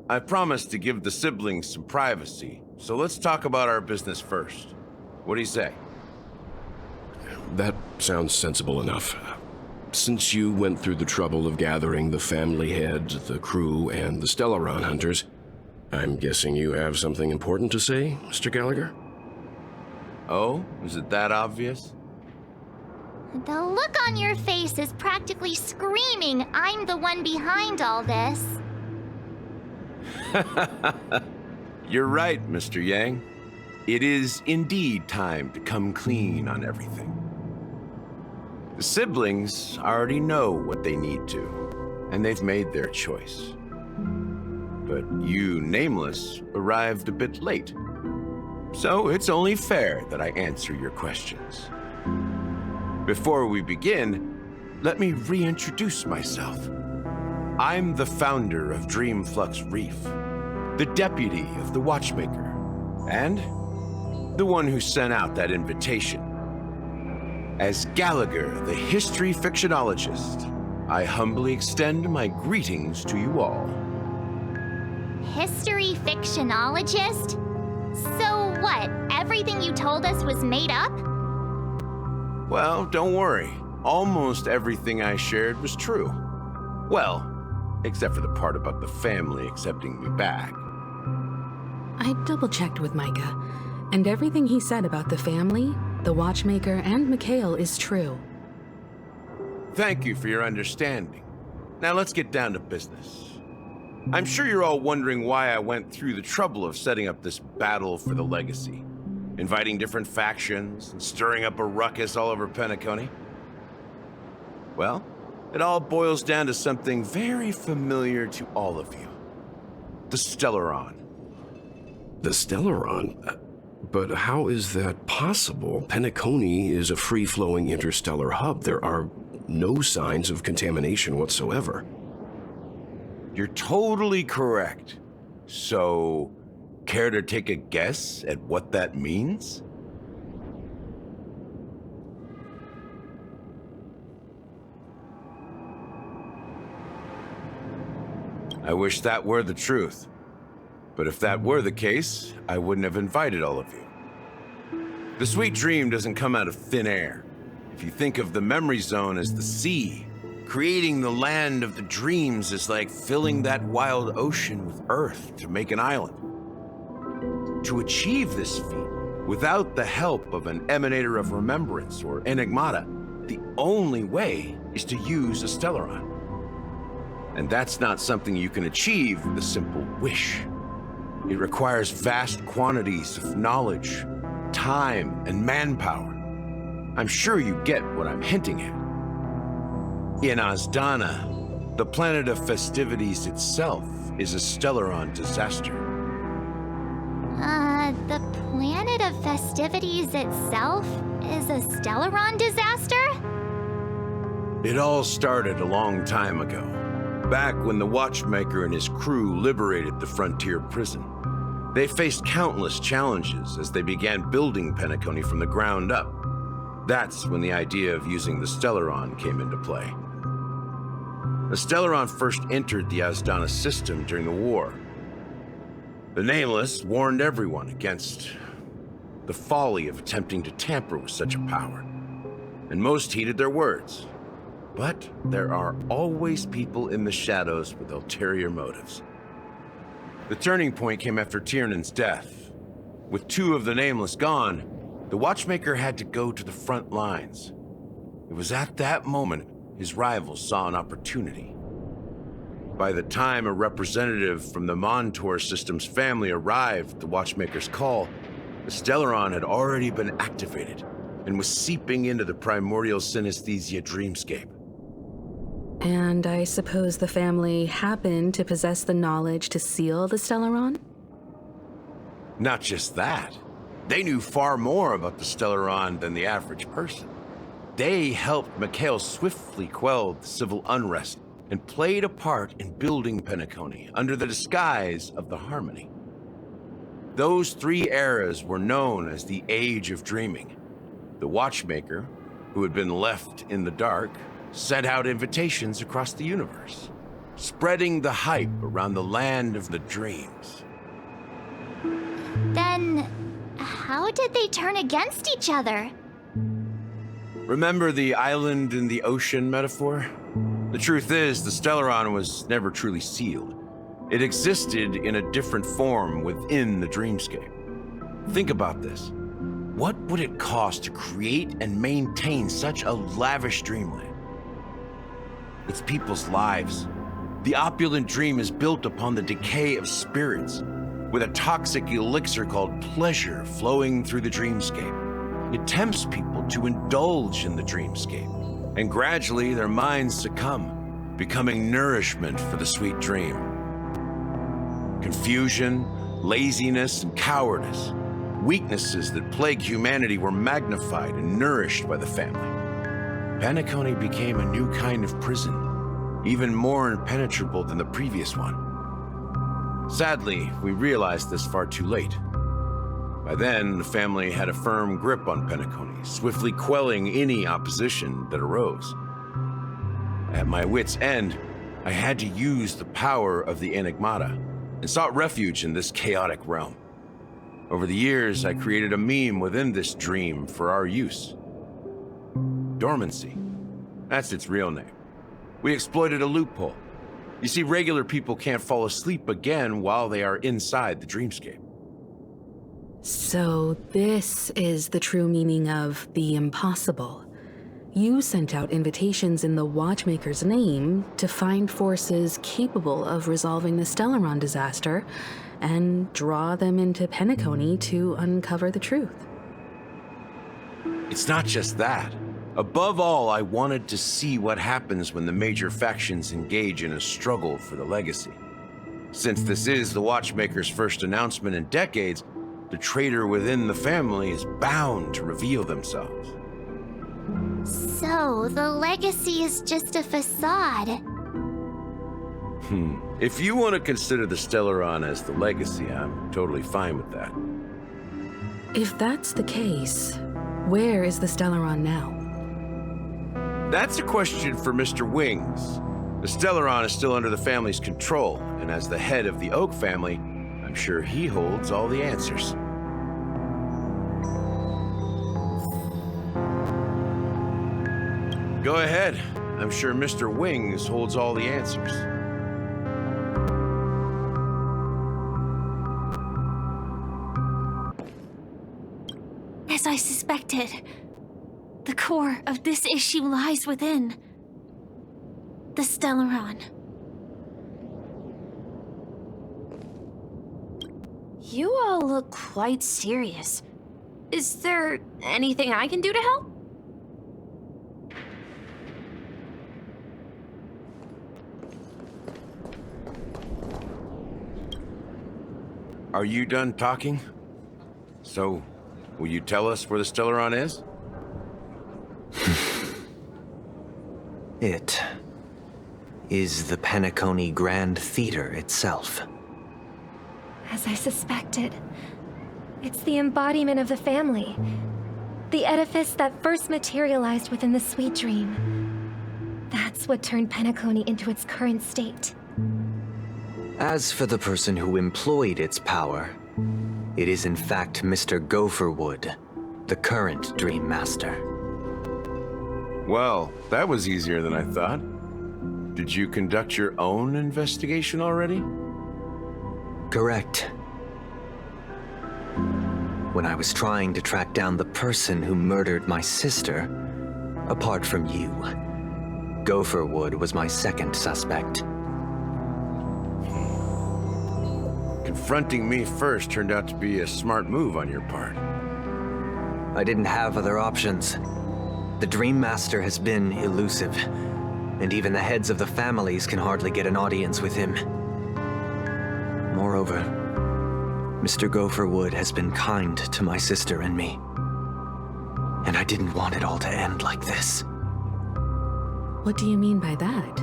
I promised to give the siblings some privacy, so let's talk about our business first. What do you say? That sounds sensible enough. Since you went through the trouble of gathering the family head, the crew, and the Stellaron hunters, I'm guessing you have something important to say, Mr. Gallagher? Oh, is it that obvious? The look on your face is practically screaming, I'm the one behind all this. You're right, Mr. Yang. It is indeed time to come clean on everything. The siblings already know what they need to, and they've made their choice. But you, Nameless, arrived a bit late. So it's only fair that I answer your questions. Before we begin, let me reintroduce myself. I'm the founder of Dreamflux Reef, the deputy of the Watchmaker, and the one who sent out that invitation. As Gallagher, the history fictionologist, I humbly extend my greetings to you all. History fictionologist? So what, everything you told us was made up? Well, don't worry. Almost everything I shared was true. Well, except for the part about the family accepting me back. I double-checked with Micah, and everything he said about the family, the Watchmaker, and Mikhail is true. Thank you for your understanding. Now let's get down to business. I'm sure you're all wondering why I went through the trouble of setting up this battle for the legacy, inviting different factions and stirring up a ruckus all over Penacony. Well, it all boils down to something very familiar to all of you. The Stellaron. The Stellaron? But how is that possible? Penacony is a free-flowing interstellar hub. There are no signs of contamination whatsoever. You're totally correct. So, care to take a guess at what that means? I wish that were the truth. But if that were the case, I wouldn't have invited all of you. The sweet dream doesn't come out of thin air. If you think of the memory zone as the sea, creating the land of the dreams is like filling that wild ocean with earth to make an island. To achieve this feat, without the help of an emanator of remembrance or enigmata, the only way is to use a Stellaron. And that's not something you can achieve with a simple wish. It requires vast quantities of knowledge, time, and manpower. I'm sure you get what I'm hinting at. In Azdana, the planet of festivities itself is a Stellaron disaster. The planet of festivities itself is a Stellaron disaster? It all started a long time ago, back when the Watchmaker and his crew liberated the frontier prison. They faced countless challenges as they began building Penacony from the ground up. That's when the idea of using the Stellaron came into play. The Stellaron first entered the Azdana system during the war. The Nameless warned everyone against the folly of attempting to tamper with such a power, and most heeded their words. But there are always people in the shadows with ulterior motives. The turning point came after Tiernan's death. With two of the Nameless gone, the Watchmaker had to go to the front lines. It was at that moment his rivals saw an opportunity. By the time a representative from the Montour Systems family arrived at the Watchmaker's call, the Stellaron had already been activated and was seeping into the primordial synesthesia dreamscape. And I suppose the family happened to possess the knowledge to seal the Stellaron? Not just that. They knew far more about the Stellaron than the average person. They helped Mikhail swiftly quell the civil unrest and played a part in building Penacony under the disguise of the Harmony. Those three eras were known as the Age of Dreaming. The Watchmaker, who had been left in the dark, sent out invitations across the universe. spreading the hype around the land of the dreams. Then, how did they turn against each other? Remember the island in the ocean metaphor? The truth is, the Stellaron was never truly sealed. It existed in a different form within the dreamscape. Think about this. What would it cost to create and maintain such a lavish dreamland? It's people's lives. The opulent dream is built upon the decay of spirits, with a toxic elixir called pleasure flowing through the dreamscape. It tempts people to indulge in the dreamscape, and gradually their minds succumb, becoming nourishment for the sweet dream. Confusion, laziness, and cowardice, weaknesses that plague humanity, were magnified and nourished by the family. Penacony became a new kind of prison, even more impenetrable than the previous one. Sadly, we realized this far too late. By then, the family had a firm grip on Penacony, swiftly quelling any opposition that arose. At my wit's end, I had to use the power of the Enigmata and sought refuge in this chaotic realm. Over the years, I created a meme within this dream for our use. Dormancy. That's its real name. We exploited a loophole. You see, regular people can't fall asleep again while they are inside the dreamscape. So this is the true meaning of the impossible. You sent out invitations in the Watchmaker's name to find forces capable of resolving the Stellaron disaster and draw them into Penacony to uncover the truth. It's not just that. Above all, I wanted to see what happens when the major factions engage in a struggle for the legacy. Since this is the Watchmaker's first announcement in decades, the traitor within the family is bound to reveal themselves. So, the legacy is just a facade. If you want to consider the Stellaron as the legacy, I'm totally fine with that. If that's the case, where is the Stellaron now? That's a question for Mr. Wings. The Stellaron is still under the family's control, and as the head of the Oak family, I'm sure he holds all the answers. Go ahead. I'm sure Mr. Wings holds all the answers. As I suspected, the core of this issue lies within the Stellaron. You all look quite serious. Is there anything I can do to help? Are you done talking? So, will you tell us where the Stellaron is? It is the Penacony Grand Theater itself. As I suspected, it's the embodiment of the family. The edifice that first materialized within the sweet dream. That's what turned Penacony into its current state. As for the person who employed its power, it is in fact Mr. Gopherwood, the current Dream Master. Well, that was easier than I thought. Did you conduct your own investigation already? Correct. When I was trying to track down the person who murdered my sister, apart from you, Gopherwood was my second suspect. Confronting me first turned out to be a smart move on your part. I didn't have other options. The Dream Master has been elusive, and even the heads of the families can hardly get an audience with him. Moreover, Mr. Gopherwood has been kind to my sister and me. And I didn't want it all to end like this. What do you mean by that?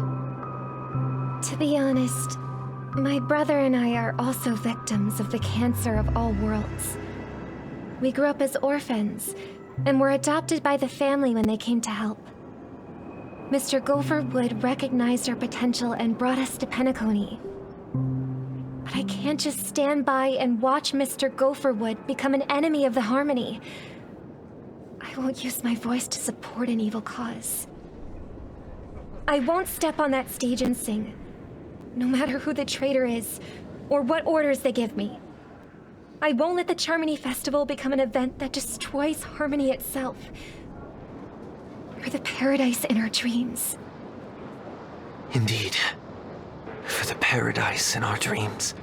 To be honest, my brother and I are also victims of the cancer of all worlds. We grew up as orphans, and were adopted by the family when they came to help. Mr. Gopherwood recognized our potential and brought us to Penacony. But I can't just stand by and watch Mr. Gopherwood become an enemy of the Harmony. I won't use my voice to support an evil cause. I won't step on that stage and sing, no matter who the traitor is, or what orders they give me. I won't let the Charmony Festival become an event that destroys Harmony itself, or the paradise in our dreams. Indeed. For the paradise in our dreams.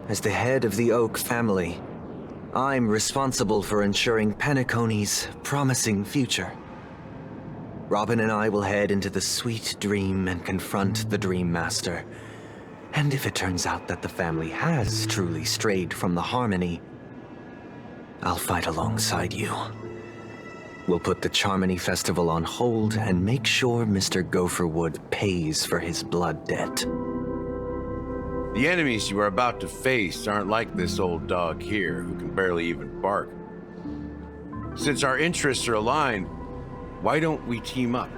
As the head of the Oak family, I'm responsible for ensuring Penacony's promising future. Robin and I will head into the Sweet Dream and confront the Dream Master. And if it turns out that the family has truly strayed from the Harmony, I'll fight alongside you. We'll put the Charmony Festival on hold and make sure Mr. Gopherwood pays for his blood debt. The enemies you are about to face aren't like this old dog here, who can barely even bark. Since our interests are aligned, why don't we team up?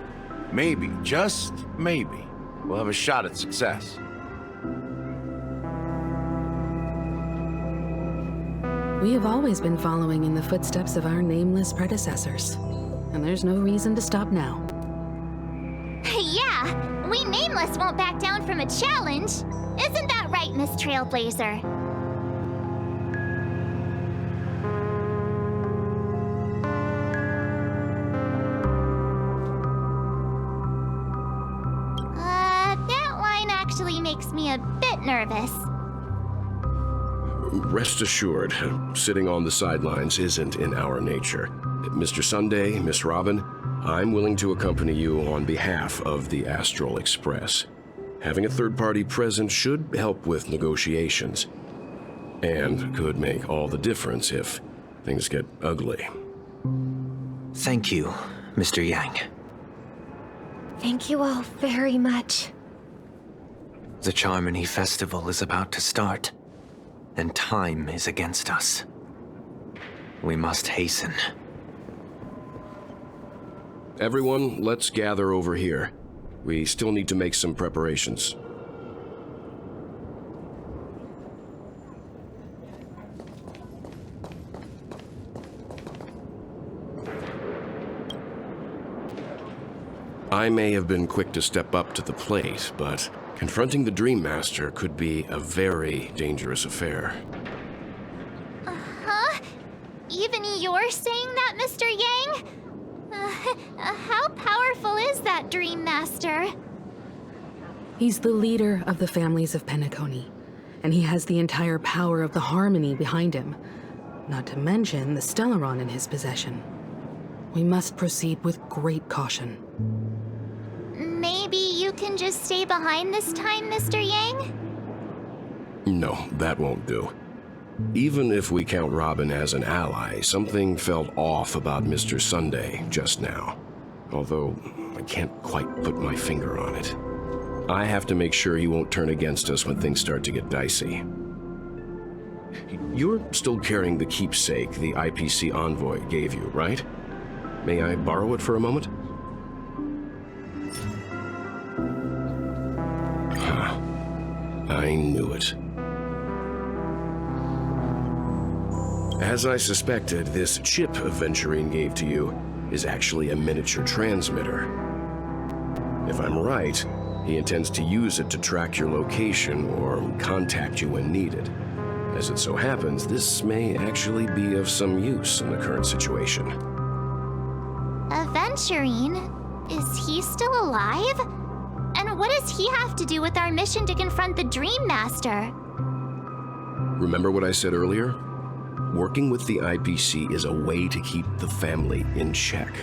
Maybe, just maybe, we'll have a shot at success. We have always been following in the footsteps of our nameless predecessors, and there's no reason to stop now. Yeah, we Nameless won't back down from a challenge. Isn't that right, Miss Trailblazer? That line actually makes me a bit nervous. Rest assured, sitting on the sidelines isn't in our nature. Mr. Sunday, Miss Robin, I'm willing to accompany you on behalf of the Astral Express. Having a third party present should help with negotiations, and could make all the difference if things get ugly. Thank you, Mr. Yang. Thank you all very much. The Charmony Festival is about to start, and time is against us. We must hasten. Everyone, let's gather over here. We still need to make some preparations. I may have been quick to step up to the plate, but confronting the Dream Master could be a very dangerous affair. Huh? Even you're saying that, Mr. Yang? How powerful is that Dream Master? He's the leader of the families of Penacony, and he has the entire power of the Harmony behind him, not to mention the Stellaron in his possession. We must proceed with great caution. Maybe you can just stay behind this time, Mr. Yang? No, that won't do. Even if we count Robin as an ally, something felt off about Mr. Sunday just now. Although, I can't quite put my finger on it. I have to make sure he won't turn against us when things start to get dicey. You're still carrying the keepsake the IPC envoy gave you, right? May I borrow it for a moment? Huh. I knew it. As I suspected, this chip Aventurine gave to you is actually a miniature transmitter. If I'm right, he intends to use it to track your location or contact you when needed. As it so happens, this may actually be of some use in the current situation. Aventurine? Is he still alive? And what does he have to do with our mission to confront the Dream Master? Remember what I said earlier? Working with the IPC is a way to keep the family in check.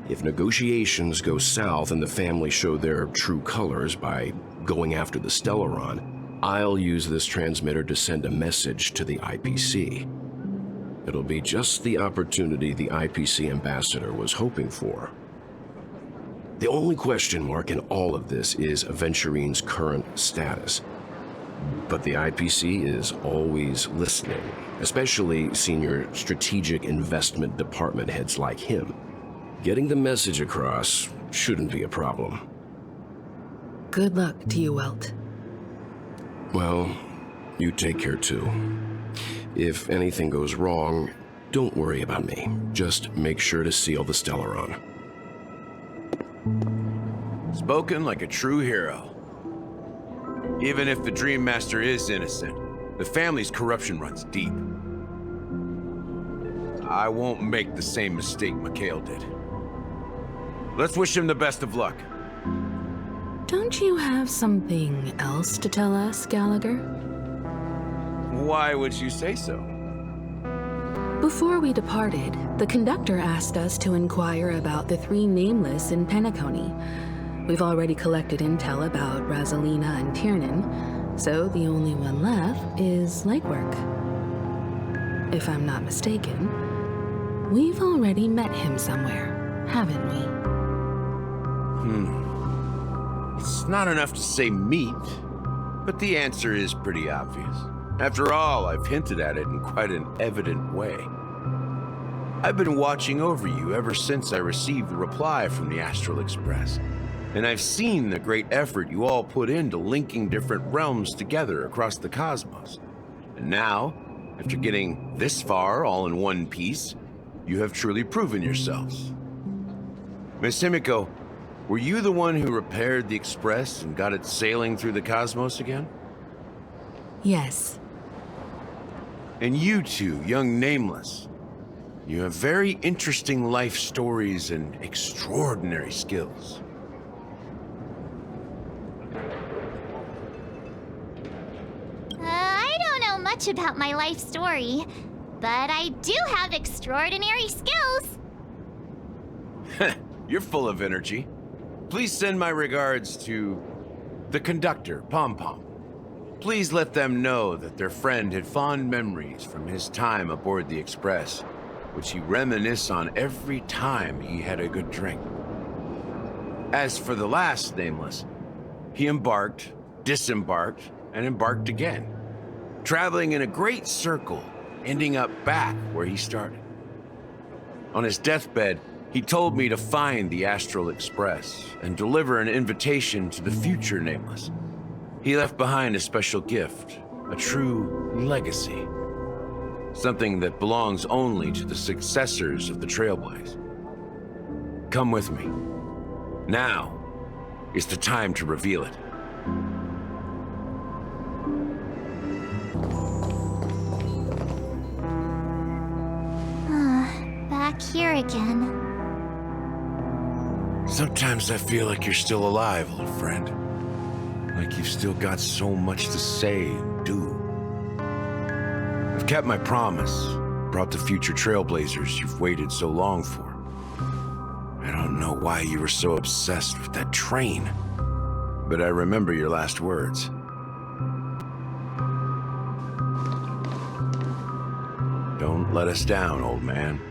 If negotiations go south and the family show their true colors by going after the Stellaron, I'll use this transmitter to send a message to the IPC. It'll be just the opportunity the IPC ambassador was hoping for. The only question mark in all of this is Aventurine's current status. But the IPC is always listening, especially senior strategic investment department heads like him. Getting the message across shouldn't be a problem. Good luck to you, Welt. Well, you take care too. If anything goes wrong, don't worry about me. Just make sure to seal the Stellaron. Spoken like a true hero. Even if the Dream Master is innocent, the family's corruption runs deep. I won't make the same mistake Mikhail did. Let's wish him the best of luck. Don't you have something else to tell us, Gallagher? Why would you say so? Before we departed, the conductor asked us to inquire about the 3 nameless in Penacony. We've already collected intel about Razalina and Tiernan, so the only one left is legwork. If I'm not mistaken, we've already met him somewhere, haven't we? It's not enough to say meet, but the answer is pretty obvious. After all, I've hinted at it in quite an evident way. I've been watching over you ever since I received the reply from the Astral Express, and I've seen the great effort you all put into linking different realms together across the cosmos. And now, after getting this far all in one piece, you have truly proven yourselves. Miss Himiko, were you the one who repaired the Express and got it sailing through the cosmos again? Yes. And you two, young Nameless, you have very interesting life stories and extraordinary skills. I don't know much about my life story, but I do have extraordinary skills. You're full of energy. Please send my regards to the conductor, Pom Pom. Please let them know that their friend had fond memories from his time aboard the Express, which he reminisced on every time he had a good drink. As for the last Nameless, he embarked, disembarked, and embarked again, traveling in a great circle, ending up back where he started. On his deathbed, he told me to find the Astral Express and deliver an invitation to the future Nameless. He left behind a special gift, a true legacy. Something that belongs only to the successors of the Trailblaze. Come with me. Now is the time to reveal it. Back here again. Sometimes I feel like you're still alive, old friend. Like you've still got so much to say and do. I've kept my promise, brought the future Trailblazers you've waited so long for. I don't know why you were so obsessed with that train, but I remember your last words. Don't let us down, old man.